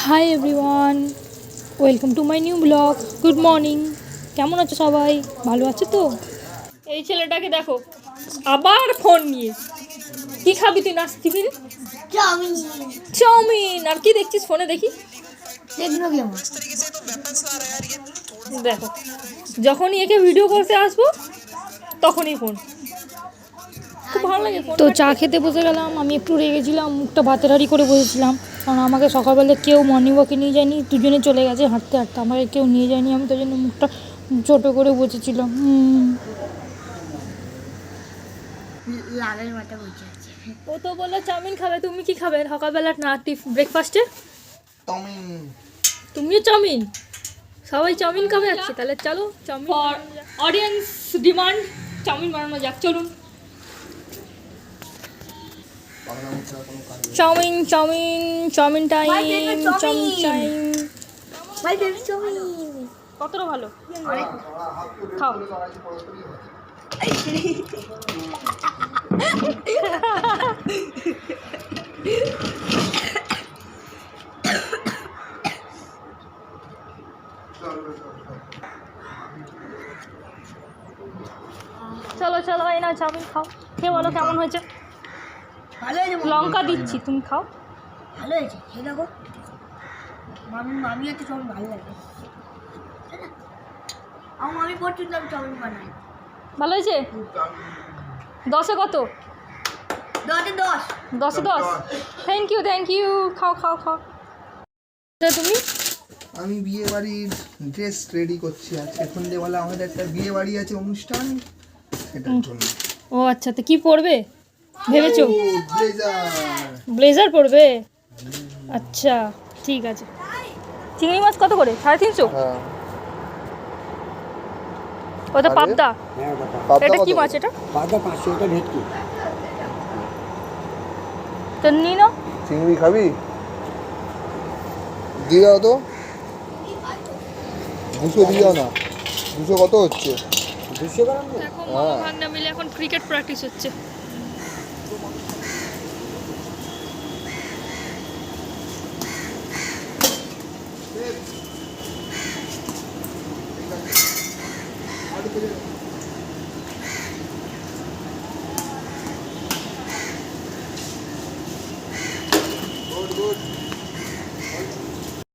Hi everyone, welcome to my new blog. Good morning. কেমন আছো সবাই? ভালো আছো তো? এই ছেলেটাকে দেখো, আবার ফোন নিয়ে। কি খাবি তুই? নাস্তি চাউমিন। চাউমিন। আর কি দেখছিস ফোনে? দেখি। দেখো, যখনই একে ভিডিও করতে আসবো তখনই ফোন। খুব ভালো লাগে। তো চা খেতে বসে গেলাম। আমি একটু রেগেছিলাম, মুখটা ভাতের হাঁড়ি করে বসেছিলাম, কারণ আমাকে সকালবেলা কেউ মর্নিং ওয়াকে নিয়ে যায়নি। দুজনে চলে গেছে হাঁটতে হাঁটতে, আমাকে কেউ নিয়ে যায়নি। আমি তার জন্য মুখটা ছোটো করে বসেছিলাম। লালের মাথা বসে আছে। ও তো বললো চাউমিন খাবে। তুমি কি খাবে সকালবেলা না ব্রেকফাস্টে? চাউমিন। তুমিও চাউমিন? সবাই চাউমিন খাবে আজকে? তাহলে চলো চাউমিন। অডিয়েন্স ডিমান্ড, চাউমিন বানানো যাক, চলুন। Chow mein chow mein chow mein time, chow mein time. ভাই বেবি চাউমিন। কতটা ভালো খাও। চলো চলো, এই না চাউমিন খাও। খেয়ে বলো কেমন হয়েছে। ভালো হয়েছে। লঙ্কা দিচ্ছি, তুমি খাও। ভালো হয়েছে, খেয়ে দেখো। মামি হচ্ছে চাউমিন ভালো লাগে। আমার মামি পড়ছিল আমি চাউমিন বানাই। ভালো হয়েছে? 10-এ কত? 10-এ 10। 10-এ 10। Thank you. খাও খাও খাও। তুমি? আমি বিয়ে বাড়ির ড্রেস রেডি করছি। আজকে সন্ধ্যেবেলা আমাদের একটা বিয়ে বাড়ি আছে, অনুষ্ঠান, সেটার জন্য। ও আচ্ছা, তো কি পরবে ভেবেছো? ব্লেজার। ব্লেজার পরবে? আচ্ছা ঠিক আছে। চিংড়ি মাছ কত করে? 350? হ্যাঁ। ওটা পাবদা। এটা কি মাছ? এটা পাবদা 500, এটা ভেটকি। তো নিই না। চিংড়ি খাবি? দিয়ে দাও তো। 200 দিয়ে দাও না। 200 কত হচ্ছে? 200 গ্রাম। দেখো মামা ভাগনা মিলে এখন ক্রিকেট প্র্যাকটিস হচ্ছে।